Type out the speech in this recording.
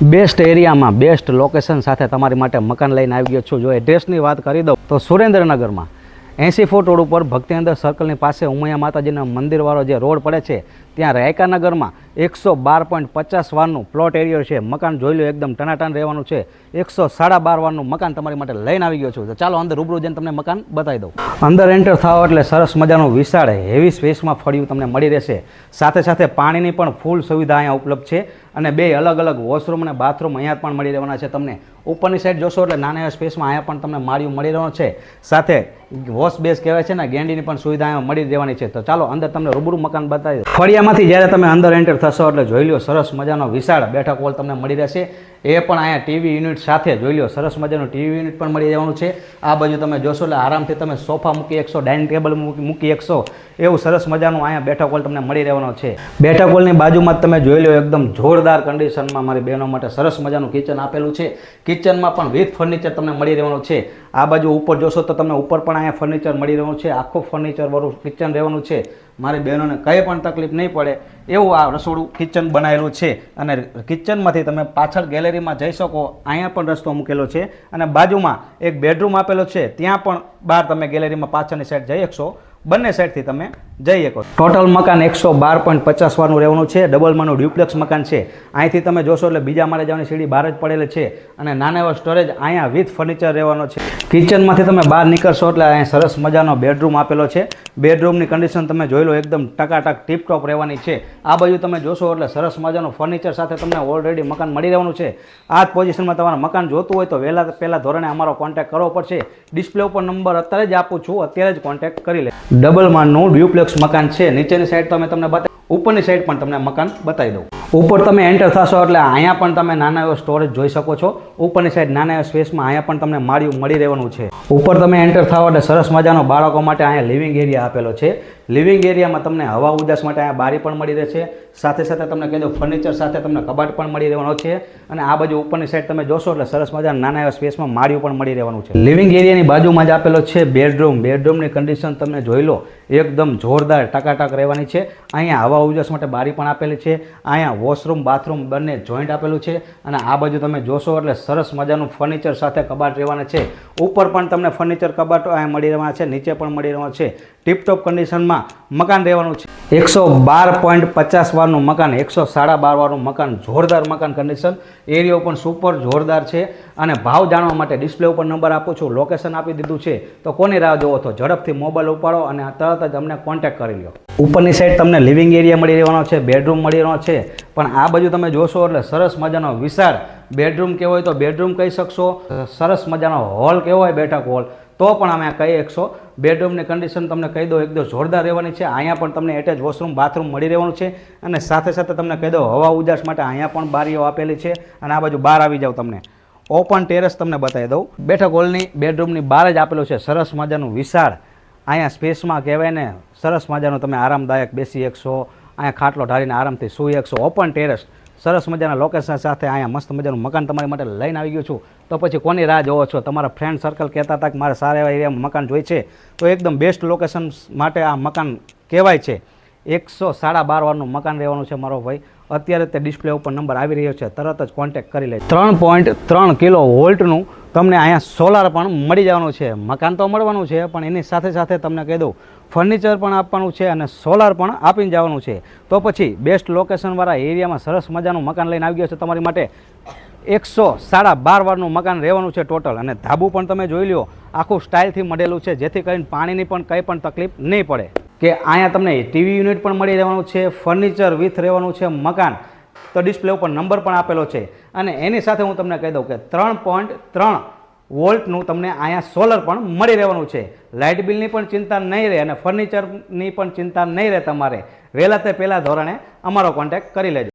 Best એરિયામાં best location સાથે તમારી માટે મકાન લઈને આવી ગયો છું. જો એડ્રેસની વાત કરી દઉં તો સુરેન્દ્રનગરમાં 80 ફૂટ રોડ ઉપર ભક્તિનગર સર્કલની પાસે ઉમિયા માતાજીના મંદિરવાળો જે રોડ પડે છે ત્યાં રાયકાનગરમાં 112.50 વારનું પ્લોટ એરિયો છે. મકાન જોઈ લો, એકદમ ટનાટન રહેવાનું છે. 112.5 વારનું મકાન તમારી માટે લઈને આવી ગયો છું. તો ચાલો અંદર રૂબરૂ જઈને તમને મકાન બતાવી દઉં. અંદર એન્ટર થાવ એટલે સરસ મજાનું વિશાળ હેવી સ્પેસમાં ફળિયું તમને મળી રહેશે. સાથે સાથે પાણીની પણ ફૂલ સુવિધા અહીંયા ઉપલબ્ધ છે અને બે અલગ અલગ વોશરૂમ અને બાથરૂમ અહીંયા પણ મળી રહેવાના છે. તમને ઉપરની સાઈડ જોશો એટલે નાના એવા સ્પેસમાં અહીંયા પણ તમને માળિયું મળી રહેવાનું છે. સાથે વોશ બેઝ કહેવાય છે ને, ગેંડીની પણ સુવિધા અહીંયા મળી રહેવાની છે. તો ચાલો અંદર તમને રૂબરૂ મકાન બતાવી દઉં. ફળિયામાંથી જ્યારે તમે અંદર એન્ટર થશો એટલે જોઈ લો સરસ મજાનો વિશાળ બેઠક હોલ તમને મળી રહેશે. એ પણ અહીંયા ટીવી યુનિટ સાથે જોઈ લો સરસ મજાનું ટીવી યુનિટ પણ મળી રહેવાનું છે. આ બાજુ તમે જોશો એટલે આરામથી તમે સોફા મૂકી શકશો, ડાઇનિંગ ટેબલ મૂકી શકશો. એવું સરસ મજાનું અહીંયા બેઠક હોલ તમને મળી રહેવાનો છે. બેઠક હોલની બાજુમાં જ તમે જોઈ લો એકદમ જોરદાર કન્ડિશનમાં મારી બહેનો માટે સરસ મજાનું કિચન આપેલું છે. કિચનમાં પણ વિથ ફર્નિચર તમને મળી રહેવાનું છે. આ બાજુ ઉપર જોશો તો તમને ઉપર પણ અહીંયા ફર્નિચર મળી રહેવાનું છે. આખું ફર્નિચરવાળું કિચન રહેવાનું છે. મારી બહેનોને કંઈ પણ તકલીફ નહીં પડે એવું આ રસોડું કિચન બનાવેલું છે. અને કિચનમાંથી તમે પાછળ ગેલેરીમાં જઈ શકો, અહીંયા પણ રસ્તો મૂકેલો છે. અને બાજુમાં એક બેડરૂમ આપેલો છે, ત્યાં પણ બહાર તમે ગેલેરીમાં પાછળની સાઈડ જઈ શકશો. બંને સાઈડથી તમે જઈ શકો. ટોટલ મકાન 112.50 વારનું રહેવાનું છે. ડબલ માનું ડ્યુપ્લેક્સ મકાન છે. અહીંથી તમે જોશો એટલે બીજા માળે જવાની સીડી બહાર જ પડેલી છે. અને નાના એવો સ્ટોરેજ અહીંયા વિથ ફર્નિચર રહેવાનો છે. કિચનમાંથી તમે બહાર નીકળશો એટલે અહીંયા સરસ મજાનો બેડરૂમ આપેલો છે. બેડરૂમની કન્ડિશન તમે જોઈ લો, એકદમ ટકાટક ટીપટોપ રહેવાની છે. આ બાજુ તમે જોશો એટલે સરસ મજાનું ફર્નિચર સાથે તમને ઓલરેડી મકાન મળી રહેવાનું છે. આ જ પોઝિશનમાં તમારે મકાન જોતું હોય તો પહેલાં ધોરણે અમારો કોન્ટેક્ટ કરવો પડશે. ડિસ્પ્લે ઉપર નંબર અત્યારે જ આપું છું, અત્યારે જ કોન્ટેક્ટ કરી લે. ડબલ માળનું ડ્યુપ્લેક્સ મકાન છે. નીચેની સાઈડ તમે તમને બતાવી, ઉપરની સાઈડ પણ તમને મકાન બતાવી દઉં. ઉપર તમે એન્ટર થશો એટલે અહીંયા પણ તમે નાના એવો સ્ટોરેજ જોઈ શકો છો. ઉપરની સાઈડ નાના એવા સ્પેસમાં અહીંયા પણ તમને માળિયું મળી રહેવાનું છે. ઉપર તમે એન્ટર થાવ એટલે સરસ મજાનો બાળકો માટે અહીંયા લિવિંગ એરિયા આપેલો છે. લિવિંગ એરિયામાં તમને હવા ઉજાસ માટે અહીંયા બારી પણ મળી રહેશે. સાથે સાથે તમને કહી દઉં ફર્નિચર સાથે તમને કબાટ પણ મળી રહેવાનો છે. અને આ બાજુ ઉપરની સાઈડ તમે જોશો એટલે સરસ મજાના નાના એવા સ્પેસમાં માળિયું પણ મળી રહેવાનું છે. લિવિંગ એરિયાની બાજુમાં જ આપેલો છે બેડરૂમ. બેડરૂમની કન્ડિશન તમે જોઈ લો, એકદમ જોરદાર ટકાટક રહેવાની છે. અહીંયા હવા ઉજાસ માટે બારી પણ આપેલી છે. અહીંયા વોશરૂમ બાથરૂમ બંને જોઈન્ટ આપેલું છે. અને આ બાજુ તમે જોશો એટલે સરસ મજાનું ફર્નિચર સાથે કબાટ રહેવાના છે. ઉપર પણ તમને ફર્નિચર કબાટ અહીંયા મળી રહેવાના છે, નીચે પણ મળી રહેવાનું છે. ટીપટોપ કન્ડિશનમાં મકાન રહેવાનું છે. 112.50 વારનું મકાન, 112.5 વારનું મકાન, જોરદાર મકાન કન્ડિશન. એરિયો પણ સુપર જોરદાર છે. અને ભાવ જાણવા માટે ડિસ્પ્લે ઉપર નંબર આપું છું, લોકેશન આપી દીધું છે. તો કોની રાહ જોવો તો ઝડપથી મોબાઈલ ઉપાડો અને તરત જ અમને કોન્ટેક્ટ કરી લો. ઉપરની સાઈડ તમને લિવિંગ એરિયા મળી રહેવાનો છે, બેડરૂમ મળી રહેવાનો છે. પણ આ બાજુ તમે જોશો એટલે સરસ મજાનો વિશાળ બેડરૂમ કહેવો હોય તો બેડરૂમ કહી શકશો. સરસ મજાનો હોલ કહેવો હોય બેઠક હોલ તો પણ અમે કહી શકશો. બેડરૂમની કન્ડિશન તમને કહી દો એકદમ જોરદાર રહેવાની છે. અહીંયા પણ તમને એટેચ વોશરૂમ બાથરૂમ મળી રહેવાનું છે. અને સાથે સાથે તમને કહી દો હવા ઉજાસ માટે અહીંયા પણ બારીઓ આપેલી છે. અને આ બાજુ બહાર આવી જાવ તમને ઓપન ટેરેસ તમને બતાવી દઉં. બેઠક હોલની બેડરૂમની બહાર જ આપેલું છે સરસ મજાનું વિશાળ. અહીંયા સ્પેસમાં કહેવાય ને સરસ મજાનું તમે આરામદાયક બેસી શકશો. અહીંયા ખાટલો ઢાળીને આરામથી સૂઈ શકશો. ઓપન ટેરેસ સરસ મજાના લોકેશન સાથે અહીંયા મસ્ત મજાનું મકાન તમારી માટે લઈને આવી ગયો છું. તો પછી કોની રાહ જોવો છો? તમારા ફ્રેન્ડ સર્કલ કહેતા હતા કે મારે સારા એવા એરિયામાં મકાન જોઈએ છે, તો એકદમ બેસ્ટ લોકેશન માટે આ મકાન કહેવાય છે. 112.5 વારનું મકાન રહેવાનું છે મારો ભાઈ. અત્યારે તે ડિસ્પ્લે ઉપર નંબર આવી રહ્યો છે, તરત જ કોન્ટેક્ટ કરી લેજો. 3.3 કિલો વોલ્ટનું તમને અહીંયા સોલાર પણ મળી જવાનું છે. મકાન તો મળવાનું છે, પણ એની સાથે સાથે તમને કહી દઉં ફર્નિચર પણ આપવાનું છે અને સોલાર પણ આપીને જવાનું છે. તો પછી બેસ્ટ લોકેશનવાળા એરિયામાં સરસ મજાનું મકાન લઈને આવી ગયો છે તમારી માટે. 112.5 વારનું મકાન રહેવાનું છે ટોટલ. અને ધાબુ પણ તમે જોઈ લો, આખું સ્ટાઇલથી મળેલું છે, જેથી કરીને પાણીની પણ કંઈ પણ તકલીફ નહીં પડે. કે અહીંયા તમને ટીવી યુનિટ પણ મળી રહેવાનું છે, ફર્નિચર વિથ રહેવાનું છે મકાન. તો ડિસ્પ્લે ઉપર નંબર પણ આપેલો છે. અને એની સાથે હું તમને કહી દઉં કે 3.3 વોલ્ટનું તમને અહીંયા સોલર પણ મળી રહેવાનું છે. લાઇટ બિલની પણ ચિંતા નહીં રહે અને ફર્નિચરની પણ ચિંતા નહીં રહે તમારે. વહેલા તે પહેલાં ધોરણે અમારો કોન્ટેક્ટ કરી લેજો.